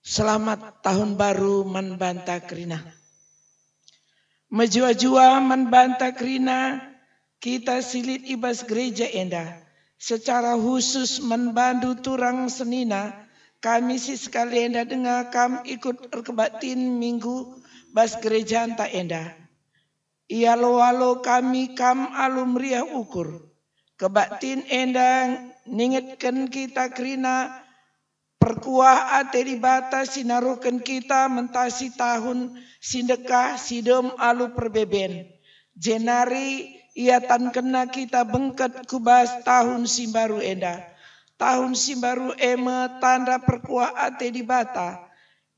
Selamat tahun baru man banta krina. Majua-jua man banta krina, kita silit ibas gereja enda. Secara khusus man bandu turang senina, kami si sekali enda dengar kam ikut erkebatin minggu bas gereja anta enda. Ia lo kami kam alum meriah ukur. Kebatin enda ningetkan kita krina, perkuah ate di bata sinarukan kita mentasi tahun sindekah sidom alu perbeben. Jenari ia tan kena kita bengket kubas tahun simbaru enda. Tahun simbaru eme tanda perkuah ate di bata.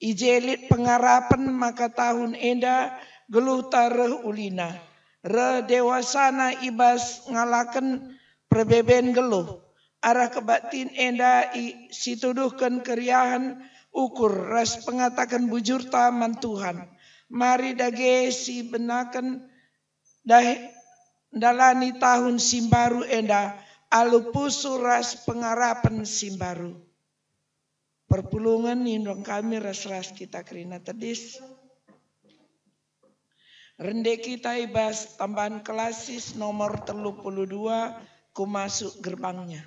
Ijelit pengarapan maka tahun enda geluh tareh ulina. Re dewasana ibas ngalakan perbeben geluh. Arah kebatin enda situduhkan keriahan ukur ras pengatakan bujur taman Tuhan. Mari dage si benakan dalani tahun simbaru enda alu pusu ras pengarapan simbaru. Perpulungan indong kami ras kita kerina tedis. Rende kita ibas tambahan kelasis nomor 32 ku masuk gerbangnya.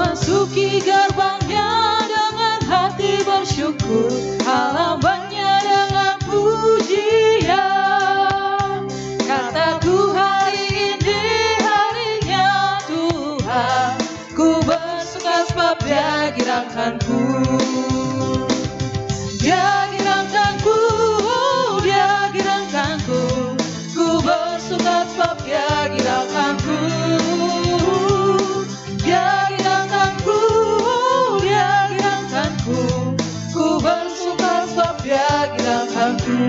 Masuki gerbangnya dengan hati bersyukur, halamannya dengan pujian. Kataku hari ini harinya Tuhan, ku bersuka sebab Dia girangkanku. Dia girangkanku, Dia girangkanku, ku bersuka sebab Dia girangkanku. Ku bersuka sebab Dia girangkanku.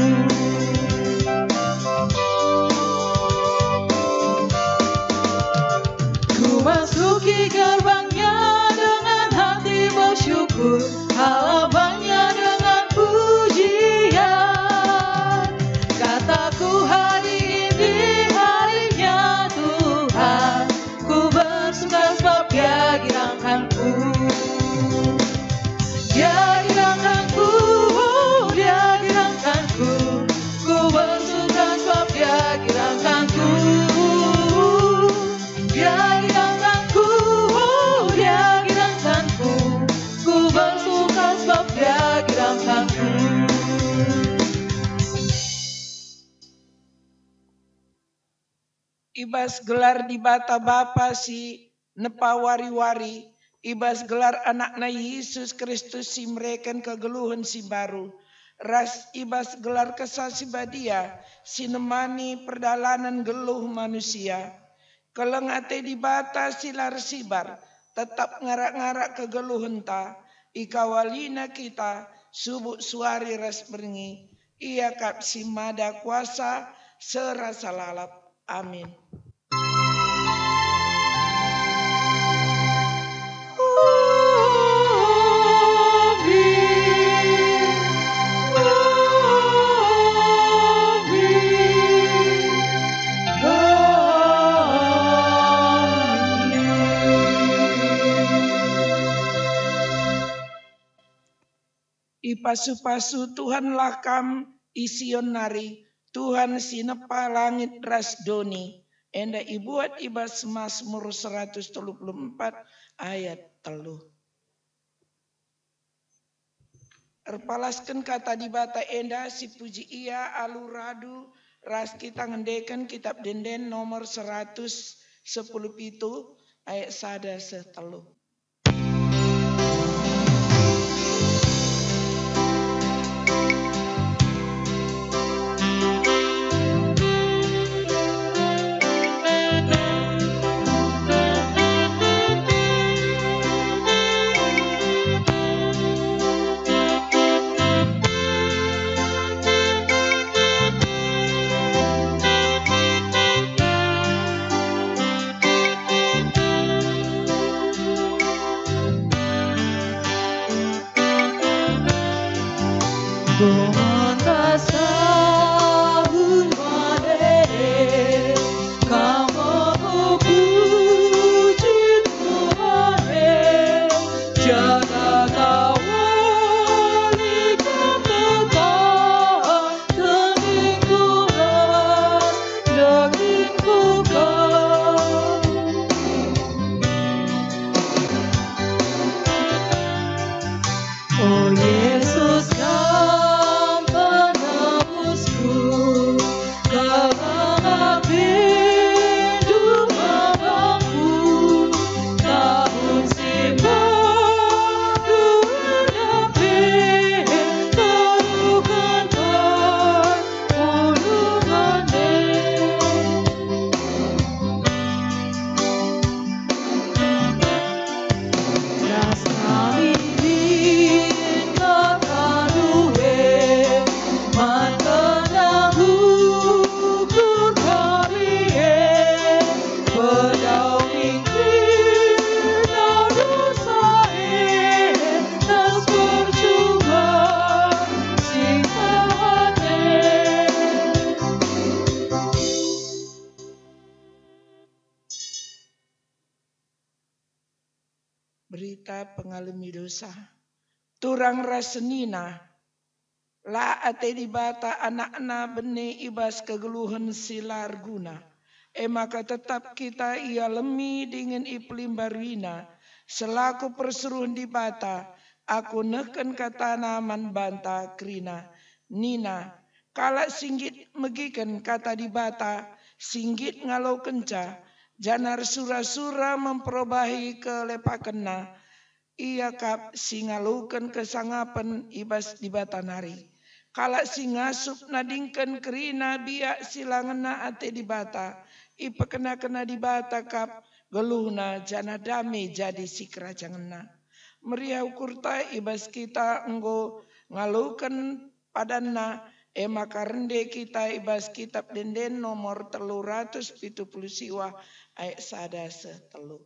Ku masuki gerbangnya dengan hati bersyukur, halamannya dengan pujian. Kataku hari ini harinya Tuhan, ku bersuka sebab Dia girangkanku. Dia girangkanku, Dia girangkanku, ku bersuka sebab Dia girangkanku. Dia girangkanku, Dia girangkanku, ku bersuka sebab Dia girangkanku. Ibas gelar di bata bapa si nepa wari-wari. Ibas gelar anakna Yesus Kristus si mereken kegeluhan si baru. Ras ibas gelar kesasi badia si nemani perdalanan geluh manusia. Kelengate di bata silar sibar tetap ngarak-ngarak kegeluhan ta. Ikawalina kita subuh suari ras berngi. Ia kap si mada kuasa serasa lalap. Amin. Ipasu-pasu Tuhanlah kam ision nari, Tuhan sinepa langit ras doni. Enda ibuat ibas Mazmur 134 ayat 3. Erpalaskan kata di bata enda si puji ia aluradu ras kita ngendekan kitab denden nomor 110 pitu ayat 1 3. berita pengalami dosa. Turang rasenina, la ate di bata anak-anak bene ibas kegeluhan silar guna. Maka tetap kita ia lemi dengan iplim barwina, selaku perseruan di bata, aku neken kata naman banta krina. Nina, kala singgit megiken kata di bata, singgit ngalau kenca, janar sura-sura memperobahi kelepakena, ia kap singalukan kesangapan ibas di bata nari. Kala singasup nadingken kerina biak silangena ate di bata, ipa kena di bata kap geluhna jana dame jadi si kerajangena. Meriau kurta ibas kita enggo ngalukan padanna maka rende kita ibas kitab denden nomor 370 siwa ayat 1 telu.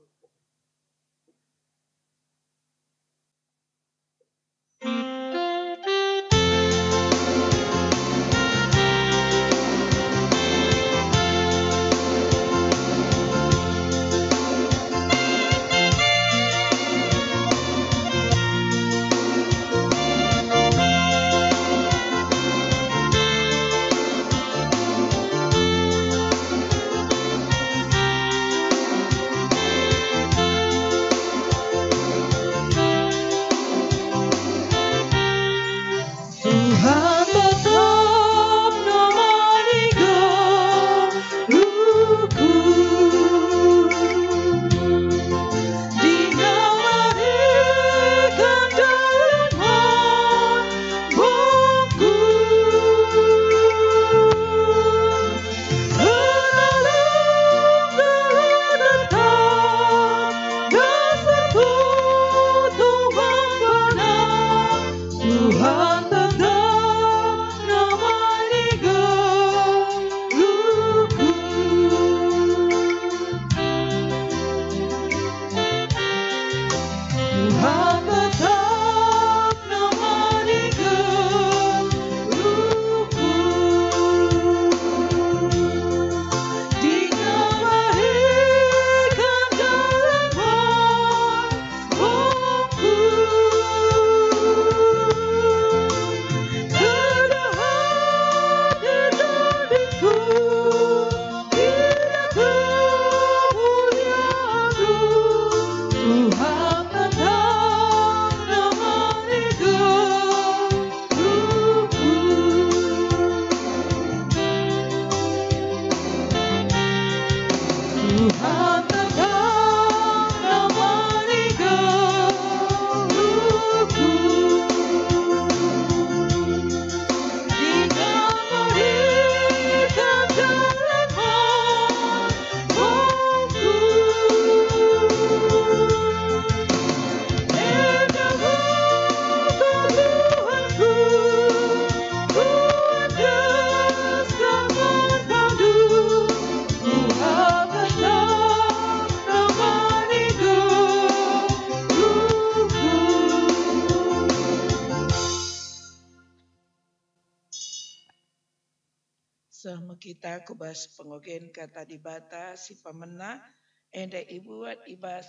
Sama kita kubas pengogen kata di bata si pamena enda ibuat ibas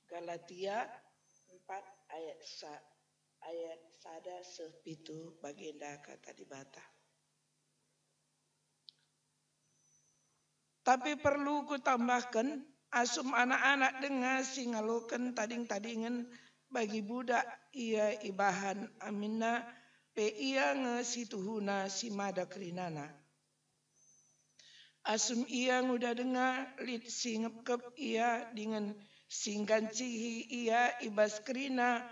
Galatia 4 ayat 1 baginda kata di bata. Tapi perlu ku tambahkan asum anak-anak dengar singaloken tading-tadingen bagi budak ia ibahan amina pe ia ngesituhuna si mada kerinana. Asum ia nguda dengar lid singepkep ia dengan singgancihi ia ibas kerina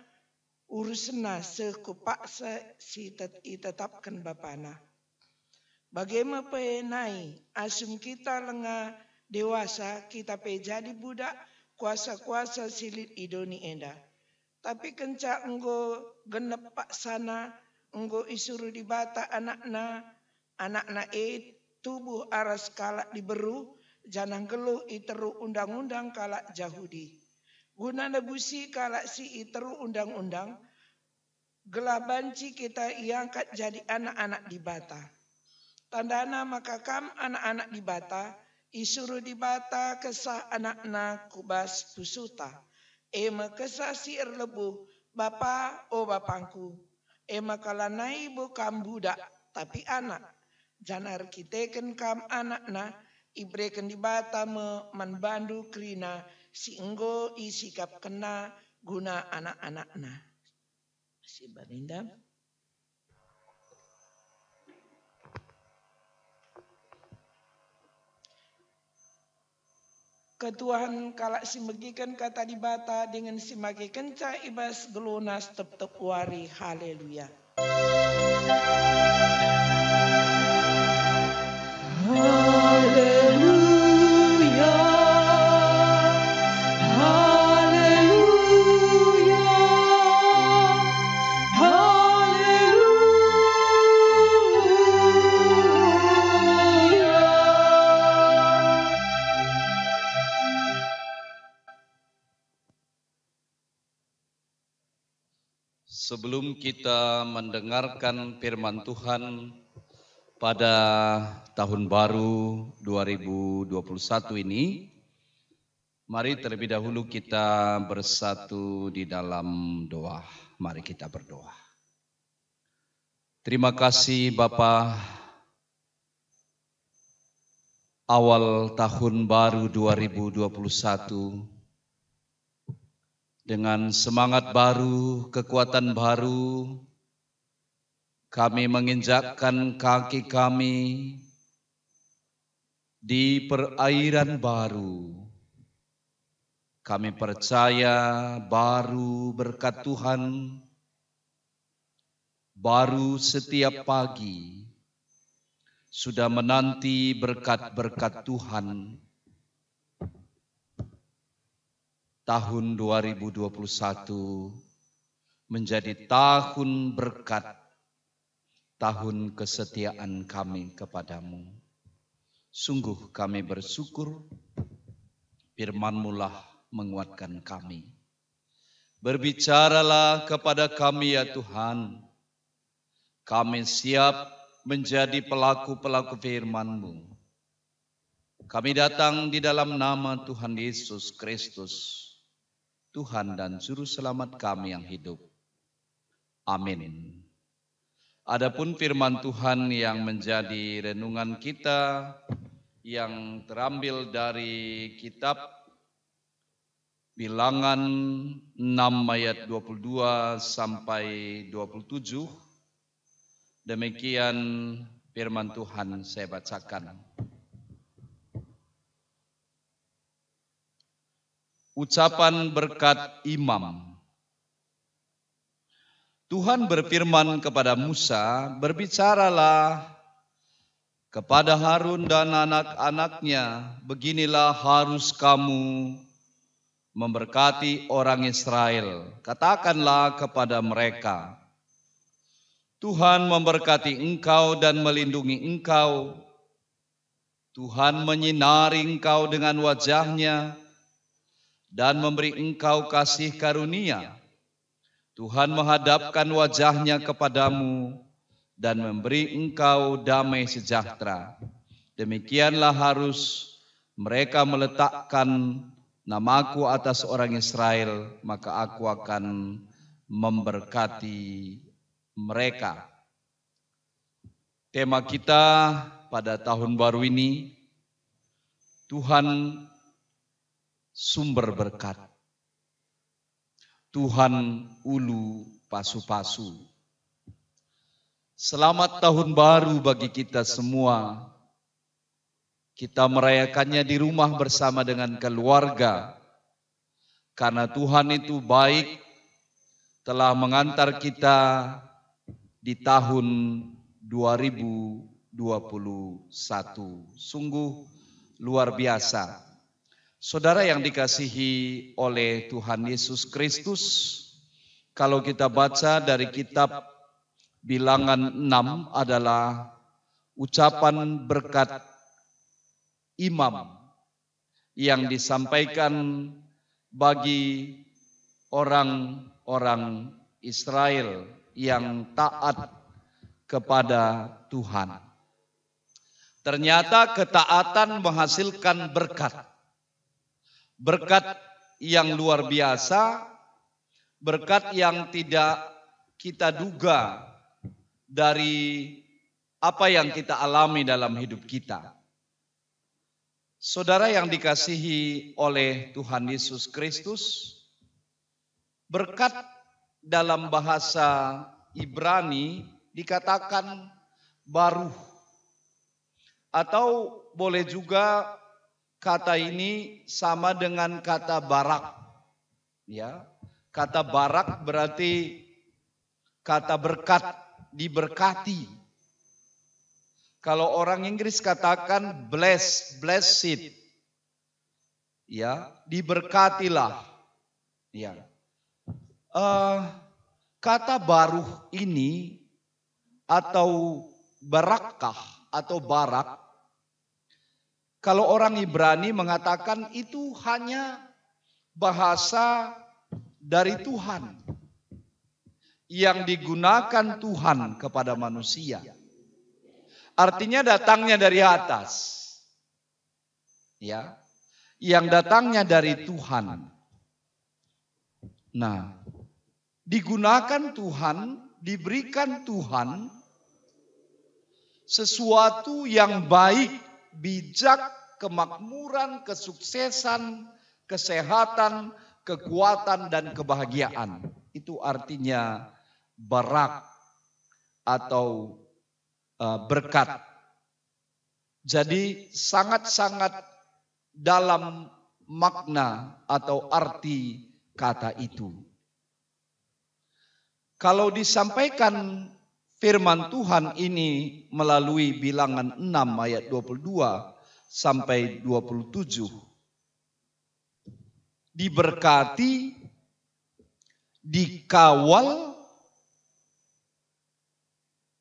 urusna sekupaksa si tetapkan bapana. Bagaimana penai asum kita lengah dewasa kita pe jadi budak kuasa-kuasa silit idoni enda. Tapi kenca enggo genep pak sana enggo isuru di bata anak-na tubuh aras kalak diberu janang geluh iteru undang-undang kalak Yahudi. Guna nebusi kalak si iteru undang-undang gelabanci kita iangkat jadi anak-anak di bata. Tandana maka kam anak-anak di bata Isuru di bata kesah anak-anak kubas pusuta. Ema kesah siir lebu bapa o bapangku. Ema kalanai bukan budak tapi anak. Janar kiteken kam anakna ibreken di bata manbandu krina si enggo isikap kena guna anak-anakna. Si Barinda. Ketuhan kalak si megikan kata di bata dengan si magi kenca ibas gelunas tep-tep wari. Haleluya. Haleluya. Haleluya. Sebelum kita mendengarkan firman Tuhan pada tahun baru 2021 ini, mari terlebih dahulu kita bersatu di dalam doa. Mari kita berdoa. Terima kasih Bapa, awal tahun baru 2021, dengan semangat baru, kekuatan baru, kami menginjakkan kaki kami di perairan baru. Kami percaya baru berkat Tuhan, baru setiap pagi, sudah menanti berkat-berkat Tuhan. Tahun 2021 menjadi tahun berkat, tahun kesetiaan kami kepadamu. Sungguh kami bersyukur, firman-Mu lah menguatkan kami. Berbicaralah kepada kami ya Tuhan, kami siap menjadi pelaku-pelaku firman-Mu. Kami datang di dalam nama Tuhan Yesus Kristus, Tuhan dan Juru Selamat kami yang hidup. Amin. Adapun firman Tuhan yang menjadi renungan kita, yang terambil dari kitab Bilangan 6 ayat 22 sampai 27. Demikian firman Tuhan saya bacakan. Ucapan berkat imam. Tuhan berfirman kepada Musa, berbicaralah kepada Harun dan anak-anaknya, beginilah harus kamu memberkati orang Israel. Katakanlah kepada mereka, Tuhan memberkati engkau dan melindungi engkau. Tuhan menyinari engkau dengan wajahnya dan memberi engkau kasih karunia. Tuhan menghadapkan wajahnya kepadamu dan memberi engkau damai sejahtera. Demikianlah harus mereka meletakkan namaku atas orang Israel, maka aku akan memberkati mereka. Tema kita pada tahun baru ini, Tuhan sumber berkat. Tuhan ulu pasu-pasu. Selamat tahun baru bagi kita semua. Kita merayakannya di rumah bersama dengan keluarga. Karena Tuhan itu baik, telah mengantar kita di tahun 2021. Sungguh luar biasa. Saudara yang dikasihi oleh Tuhan Yesus Kristus, kalau kita baca dari kitab Bilangan 6 adalah ucapan berkat imam yang disampaikan bagi orang-orang Israel yang taat kepada Tuhan. Ternyata ketaatan menghasilkan berkat. Berkat yang luar biasa, berkat yang tidak kita duga dari apa yang kita alami dalam hidup kita. Saudara yang dikasihi oleh Tuhan Yesus Kristus, berkat dalam bahasa Ibrani dikatakan baruh, atau boleh juga kata ini sama dengan kata barak. Ya, kata barak berarti kata berkat, diberkati. Kalau orang Inggris katakan blessed, ya, diberkatilah. Ya, kata baruh ini atau barakah atau barak, kalau orang Ibrani mengatakan itu hanya bahasa dari Tuhan yang digunakan Tuhan kepada manusia. Artinya datangnya dari atas. Ya, yang datangnya dari Tuhan. Nah, digunakan Tuhan, diberikan Tuhan sesuatu yang baik, bijak, kemakmuran, kesuksesan, kesehatan, kekuatan, dan kebahagiaan. Itu artinya barak atau berkat. Jadi sangat-sangat dalam makna atau arti kata itu. Kalau disampaikan firman Tuhan ini melalui bilangan 6 ayat 22 sampai 27. Diberkati, dikawal.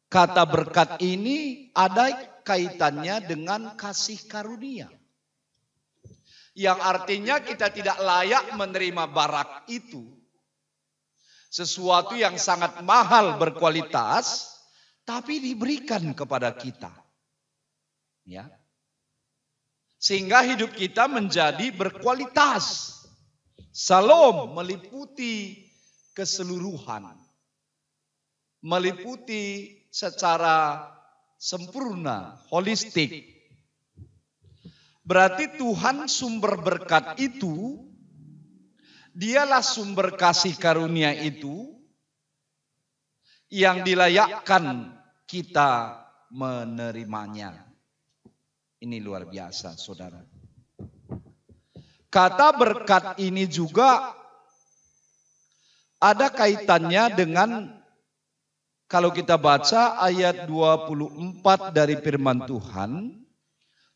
Kata berkat ini ada kaitannya dengan kasih karunia. Yang artinya kita tidak layak menerima barak itu. Sesuatu yang sangat mahal berkualitas, tapi diberikan kepada kita. Ya. Sehingga hidup kita menjadi berkualitas. Salom meliputi keseluruhan. Meliputi secara sempurna, holistik. Berarti Tuhan sumber berkat itu, dialah sumber kasih karunia itu yang dilayakkan kita menerimanya. Ini luar biasa, saudara. Kata berkat ini juga ada kaitannya dengan, kalau kita baca ayat 24 dari firman Tuhan,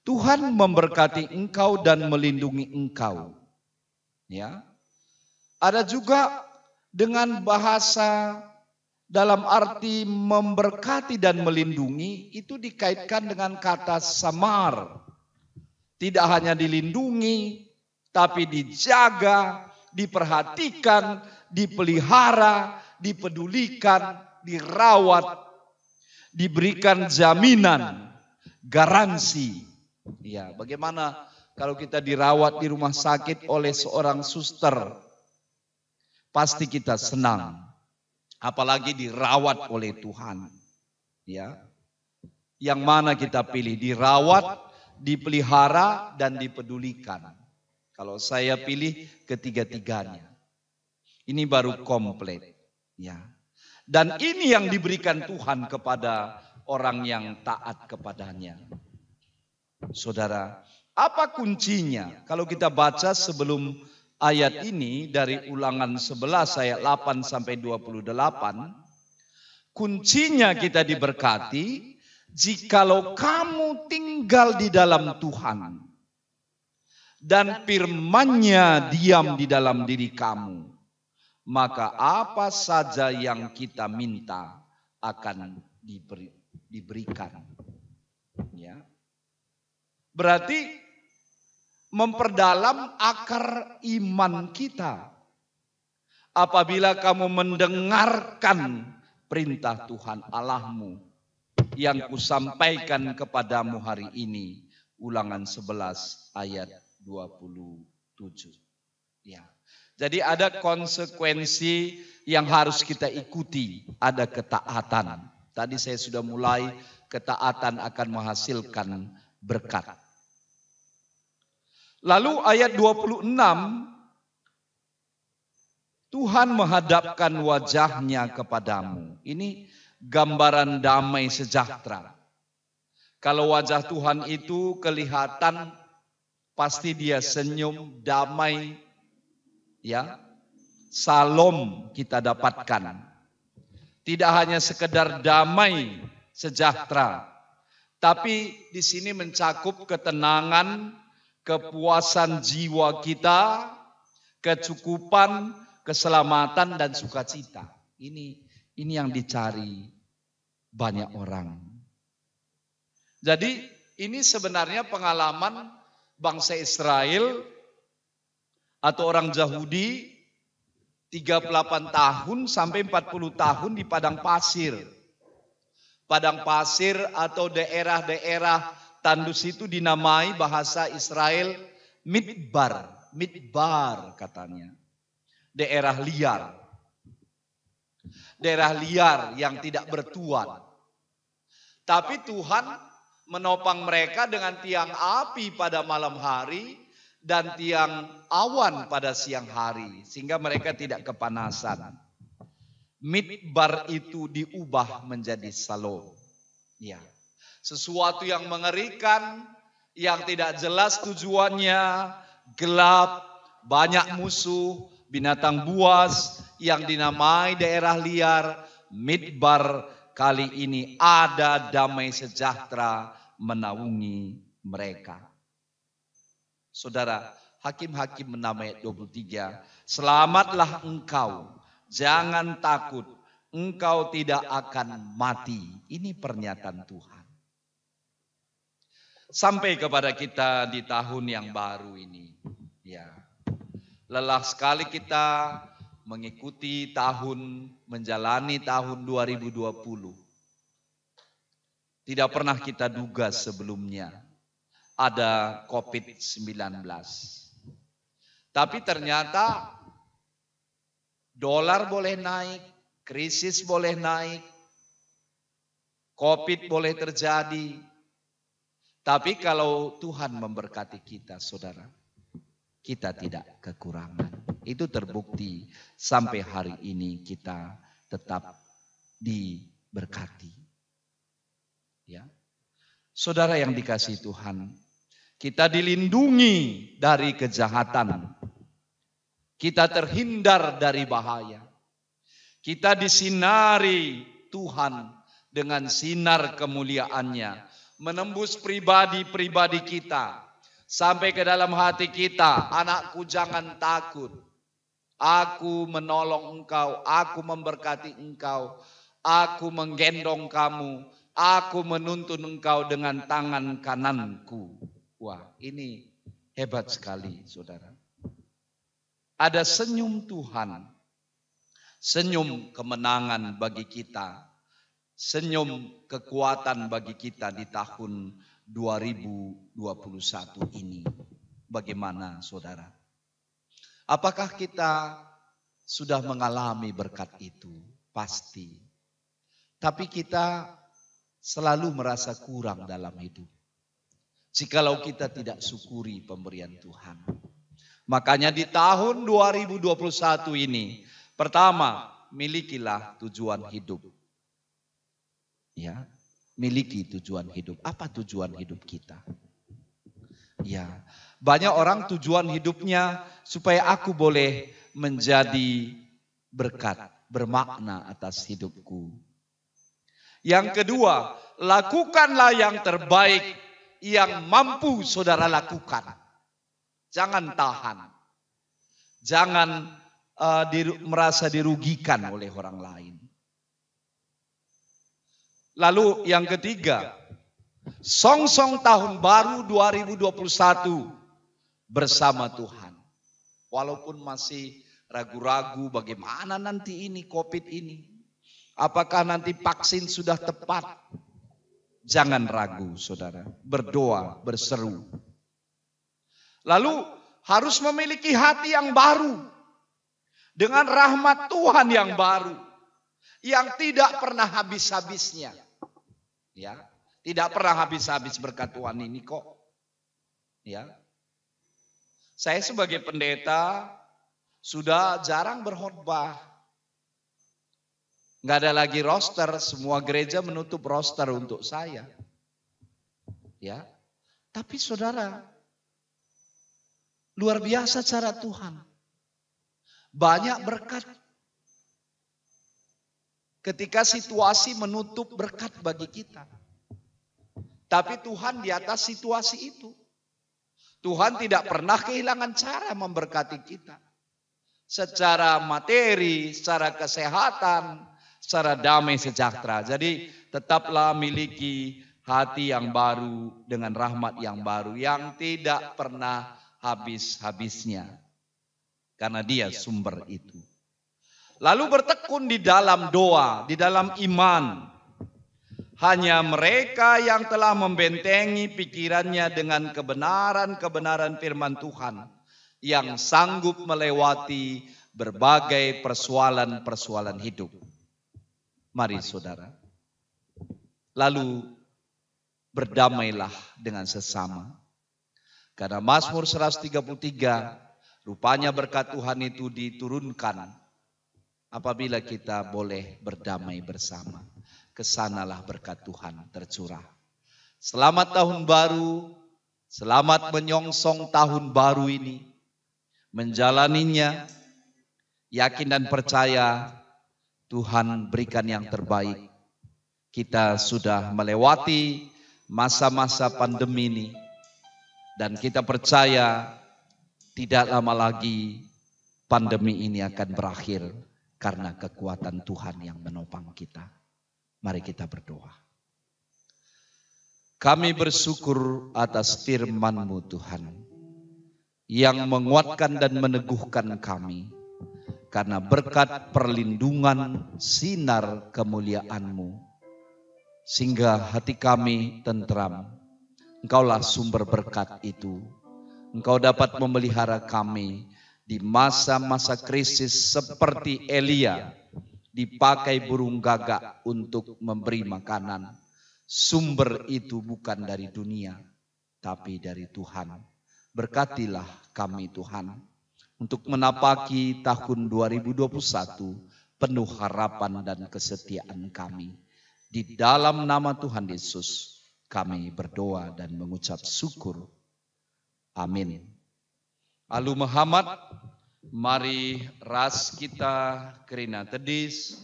Tuhan memberkati engkau dan melindungi engkau. Ya. Ada juga dengan bahasa dalam arti memberkati dan melindungi, itu dikaitkan dengan kata samar. Tidak hanya dilindungi, tapi dijaga, diperhatikan, dipelihara, dipedulikan, dirawat, diberikan jaminan, garansi. Ya, bagaimana kalau kita dirawat di rumah sakit oleh seorang suster? Pasti kita senang. Apalagi dirawat oleh Tuhan. Ya. Yang mana kita pilih? Dirawat, dipelihara, dan dipedulikan. Kalau saya pilih ketiga-tiganya. Ini baru komplit. Ya. Dan ini yang diberikan Tuhan kepada orang yang taat kepadanya. Saudara, apa kuncinya? Kalau kita baca sebelum ayat ini dari Ulangan 11 ayat 8 sampai 28, kuncinya kita diberkati jikalau kamu tinggal di dalam Tuhan dan firman-Nya diam di dalam diri kamu, maka apa saja yang kita minta akan diberikan. Ya. Berarti memperdalam akar iman kita. Apabila kamu mendengarkan perintah Tuhan Allahmu yang kusampaikan kepadamu hari ini. Ulangan 11 ayat 27. Ya. Jadi ada konsekuensi yang harus kita ikuti, ada ketaatan. Tadi saya sudah mulai, ketaatan akan menghasilkan berkat. Lalu ayat 26, Tuhan menghadapkan wajahnya kepadamu. Ini gambaran damai sejahtera. Kalau wajah Tuhan itu kelihatan, pasti dia senyum, damai, ya, salom kita dapatkan. Tidak hanya sekedar damai sejahtera, tapi di sini mencakup ketenangan, kepuasan jiwa kita, kecukupan, keselamatan dan sukacita. Ini yang dicari banyak orang. Jadi ini sebenarnya pengalaman bangsa Israel atau orang Yahudi 38 tahun sampai 40 tahun di padang pasir. Padang pasir atau daerah-daerah tandus itu dinamai bahasa Israel midbar. Midbar katanya. Daerah liar. Daerah liar yang tidak bertuan. Tapi Tuhan menopang mereka dengan tiang api pada malam hari dan tiang awan pada siang hari, sehingga mereka tidak kepanasan. Midbar itu diubah menjadi Shalom. Ya. Sesuatu yang mengerikan, yang tidak jelas tujuannya, gelap, banyak musuh, binatang buas yang dinamai daerah liar. Midbar kali ini ada damai sejahtera menaungi mereka. Saudara, Hakim-Hakim 6 ayat 23, selamatlah engkau, jangan takut, engkau tidak akan mati. Ini pernyataan Tuhan. Sampai kepada kita di tahun yang baru ini. Ya. Lelah sekali kita mengikuti menjalani tahun 2020. Tidak pernah kita duga sebelumnya ada COVID-19. Tapi ternyata dolar boleh naik, krisis boleh naik, COVID boleh terjadi. Tapi kalau Tuhan memberkati kita, saudara, kita tidak kekurangan. Itu terbukti sampai hari ini kita tetap diberkati. Ya. Saudara yang dikasihi Tuhan, kita dilindungi dari kejahatan. Kita terhindar dari bahaya. Kita disinari Tuhan dengan sinar kemuliaannya, menembus pribadi-pribadi kita sampai ke dalam hati kita. Anakku, jangan takut. Aku menolong engkau, aku memberkati engkau, aku menggendong kamu. Aku menuntun engkau dengan tangan kananku. Wah, ini hebat sekali, saudara. Ada senyum Tuhan. Senyum kemenangan bagi kita. Senyum kekuatan bagi kita di tahun 2021 ini. Bagaimana, saudara? Apakah kita sudah mengalami berkat itu? Pasti. Tapi kita selalu merasa kurang dalam hidup. Jikalau kita tidak syukuri pemberian Tuhan. Makanya di tahun 2021 ini, pertama, milikilah tujuan hidup. Ya, miliki tujuan hidup. Apa tujuan hidup kita? Ya, banyak orang tujuan hidupnya supaya aku boleh menjadi berkat, bermakna atas hidupku. Yang kedua, lakukanlah yang terbaik yang mampu saudara lakukan. Jangan tahan. Jangan merasa dirugikan oleh orang lain. Lalu yang ketiga, song-song tahun baru 2021 bersama Tuhan. Walaupun masih ragu-ragu bagaimana nanti ini COVID ini. Apakah nanti vaksin sudah tepat? Jangan ragu saudara, berdoa, berseru. Lalu harus memiliki hati yang baru. Dengan rahmat Tuhan yang baru. Yang tidak pernah habis-habisnya. Ya, tidak pernah habis-habis berkat Tuhan ini kok. Ya. Saya sebagai pendeta sudah jarang berkhotbah. Nggak ada lagi roster, semua gereja menutup roster untuk saya. Ya. Tapi saudara, luar biasa cara Tuhan. Banyak berkat. Ketika situasi menutup berkat bagi kita. Tapi Tuhan di atas situasi itu. Tuhan tidak pernah kehilangan cara memberkati kita. Secara materi, secara kesehatan, secara damai sejahtera. Jadi tetaplah miliki hati yang baru dengan rahmat yang baru. Yang tidak pernah habis-habisnya. Karena dia sumber itu. Lalu bertekun di dalam doa, di dalam iman. Hanya mereka yang telah membentengi pikirannya dengan kebenaran-kebenaran firman Tuhan. Yang sanggup melewati berbagai persoalan-persoalan hidup. Mari saudara. Lalu berdamailah dengan sesama. Karena Mazmur 133, rupanya berkat Tuhan itu diturunkan. Apabila kita boleh berdamai bersama. Kesanalah berkat Tuhan tercurah. Selamat tahun baru. Selamat menyongsong tahun baru ini. Menjalaninya. Yakin dan percaya Tuhan berikan yang terbaik. Kita sudah melewati masa-masa pandemi ini. Dan kita percaya tidak lama lagi pandemi ini akan berakhir. Karena kekuatan Tuhan yang menopang kita. Mari kita berdoa. Kami bersyukur atas firman-Mu Tuhan. Yang menguatkan dan meneguhkan kami. Karena berkat perlindungan sinar kemuliaan-Mu. Sehingga hati kami tentram. Engkaulah sumber berkat itu. Engkau dapat memelihara kami. Di masa-masa krisis seperti Elia dipakai burung gagak untuk memberi makanan. Sumber itu bukan dari dunia, tapi dari Tuhan. Berkatilah kami Tuhan untuk menapaki tahun 2021 penuh harapan dan kesetiaan kami. Di dalam nama Tuhan Yesus kami berdoa dan mengucap syukur. Amin. Alu Muhammad, mari ras kita kerina tedis,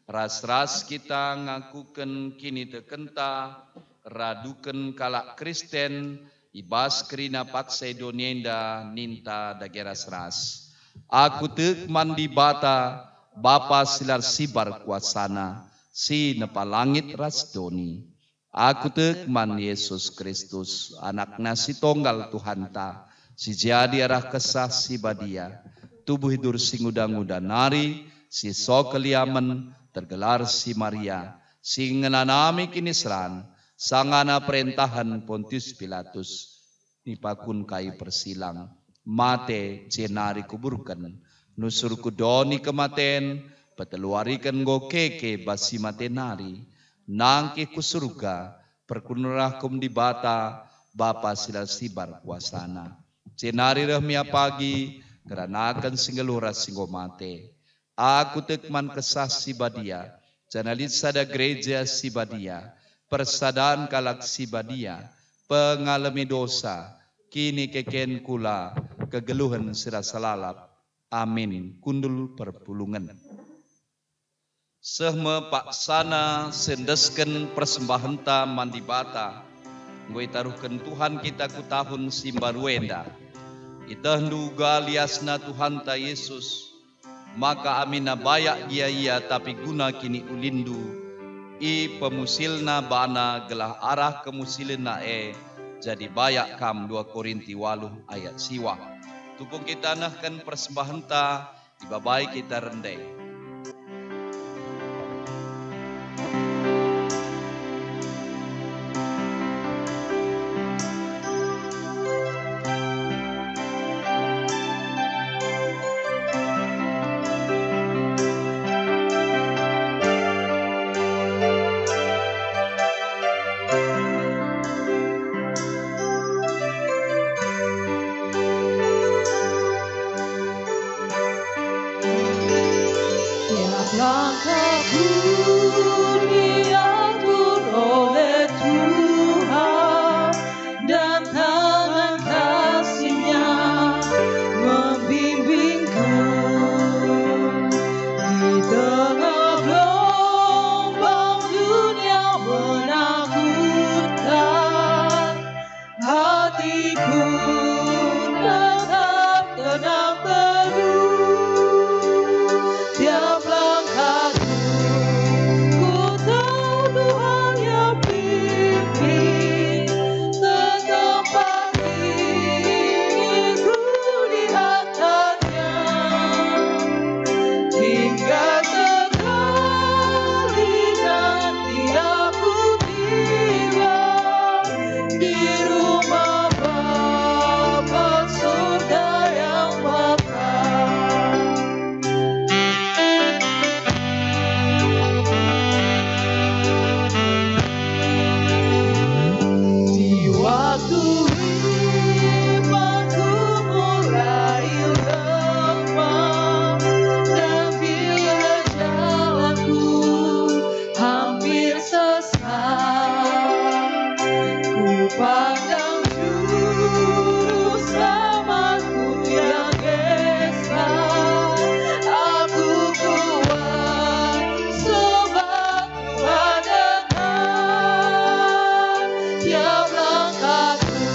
ras-ras kita ngakuken kini tekenta, raduken kalak Kristen, ibas kerina paksai donienda ninta dageras ras. Aku tek mandi bata, Bapa silar sibar kuasana, si nepa langit ras doni. Aku tek man Yesus Kristus, anak nasi tonggal Tuhan ta. Si jadi arah kesah si badia, tubuh hidur si ngudang-ngudang nari, si sokeliamen tergelar si Maria, si ngenanami kini seran, sangana perintahan Pontius Pilatus, nipakun kayu persilang, mate cenari kuburkan, nusur kudoni kematen, peteluarikan go keke basi matenari, nangke ku surga, perkunurakum di bata, Bapa silar sibar kuasana. Cenari rahmia pagi, keranakan singgelura singgo mate. Aku tekman kesah si badia, janalit sada gereja si badia, persadaan kalak si badia, pengalami dosa, kini keken kula, kegeluhan serasa lalap. Amin. Kundul perpulungan. Sehme paksana sendesken persembahan ta mandi bata, ngoi taruhkan Tuhan kita ku tahun simbaruenda. Ita henduga liasna Tuhan ta Yesus, maka amina bayak ia tapi guna kini ulindu, i pemusilna bana gelah arah kemusilna jadi bayak kam 2 Korinti 8 ayat siwa. Tupung kita nahkan persembahan ta, ibabai kita rendai. Tiap langkahku diatur oleh Tuhan, dan tangan kasih-Nya membimbingku. Di tengah gelombang dunia menakutkan, hatiku tetap tenang teduh. Tiap langkahku, ku tahu Tuhan yang pimpin, tetap hatiku di hati-Nya, hingga sekali nanti aku tiba di rumah Bapa surga yang mekar. Di waktu imanku mulai lemah, dan bila jalanku hampir sesat, ku pandang juru selamatku yang esa. Aku kuat sebab Tuhan dekat. Tiap langkahku,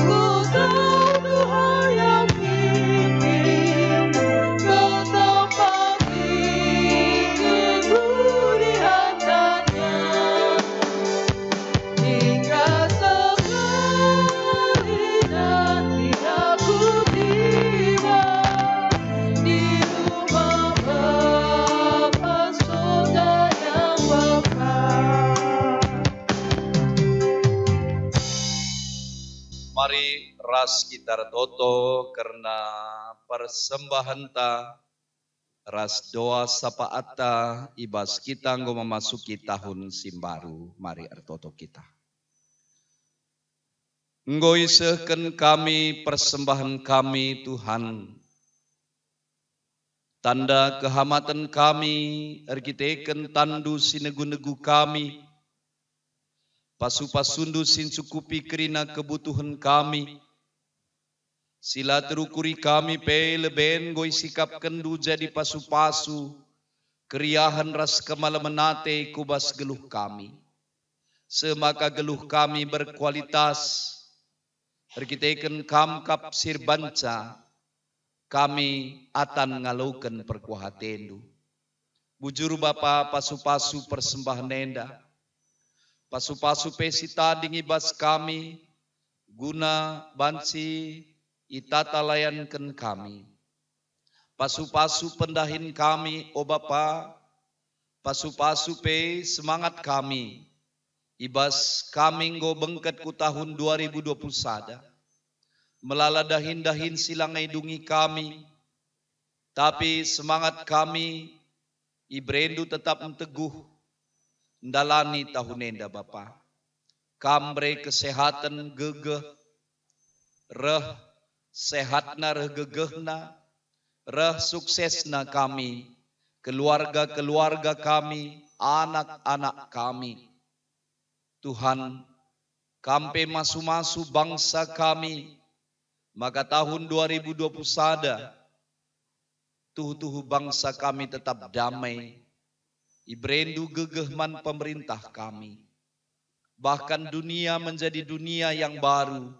ku tahu Tuhan yang pimpin, tetap hatiku di hati-Nya, hingga sekali nanti aku tiba di rumah Bapa surga yang mekar. Mari ras kita toto karena persembahan ta, ras doa sapaata ibas kita nggo memasuki tahun simbaru. Mari artoto kita. Nggo isehken kami persembahan kami Tuhan. Tanda kehamatan kami, erkiteken tandu sinegu-negu kami. Pasu-pasundu sin cukupi kerina kebutuhan kami. Sila terukuri kami pe leben goi sikap kendu jadi pasu-pasu. Keriahan ras kemalemenate kubas geluh kami. Semaka geluh kami berkualitas. Erkiteken kamkap sirbanca. Kami atan ngalauken perkuahatendu. Bujur Bapa pasu-pasu persembahan nenda. Pasu-pasu pesita dingibas kami, guna bansi itata layankan kami. Pasu-pasu pendahin kami, o Bapa, pasu-pasu pe semangat kami. Ibas kami nggo bengket ku tahun 2021. Melala dahin-dahin silang edungi kami. Tapi semangat kami, ibrendu tetap teguh. Ndalani tahun enda Bapa. Kambre kesehatan gegeh. Reh sehatna reh gegehna. Reh suksesna kami. Keluarga-keluarga kami. Anak-anak kami. Tuhan, kampe masu-masu bangsa kami. Maka tahun 2021. Tuh bangsa kami tetap damai. Ibrendu gegehman pemerintah kami. Bahkan dunia menjadi dunia yang baru.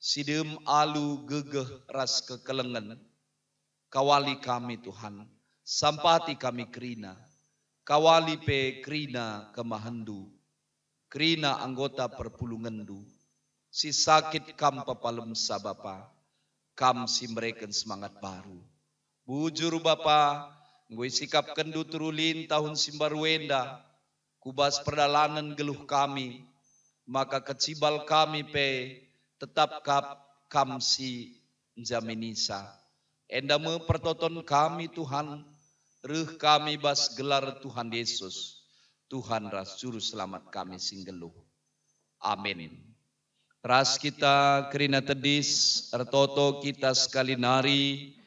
Sidem alu gegeh ras kekelengan. Kawali kami Tuhan. Sampati kami kerina. Kawali pe kerina kemahendu. Kerina anggota perpulungandu. Si sakit kam papalem sabapa. Kam si mereka semangat baru. Bujur Bapa. Gue sikap kendu turulin tahun simbaruenda. Kubas perdalanan geluh kami. Maka kecibal kami pe tetap kam si jaminisa. Endame pertoton kami Tuhan. Reh kami bas gelar Tuhan Yesus. Tuhan ras juru selamat kami singgeluh. Amin. Ras kita kerina tedis. Ertoto kita sekali nari.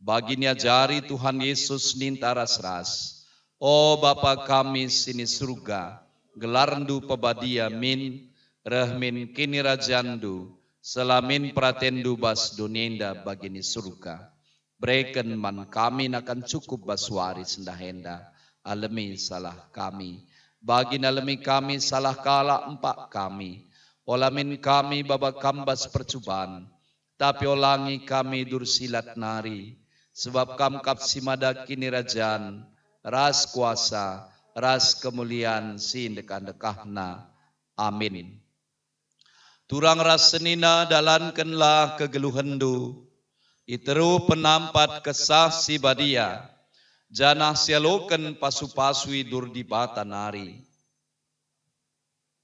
Baginya jari Tuhan Yesus nintara seras. O Bapa kami sini surga, gelarndu pebadia min, rahmin kini rajandu, selamin pratendu bas dunienda bagini surga. Breken man kami akan cukup baswari sendahenda, alemi salah kami. Bagin alemi kami salah kala empak kami. Olamin kami baba kambas percobaan, tapi olangi kami dursilat nari. Sebab kam kapsimada kini rajan, ras kuasa, ras kemuliaan sindekan-dekahna. Amin. Turang ras senina dalankanlah kegeluhendu, iteru penampat kesah si badia, janah sialoken pasu-pasui durdibata nari.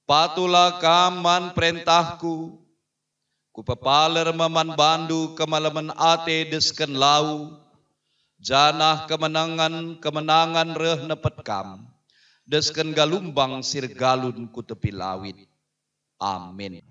Patulah kaman perintahku, ku pepaler meman bandu kemalaman ate desken lau, janah kemenangan reh nepet kam, desken galumbang sirgalun ku tepi lawit. Amin.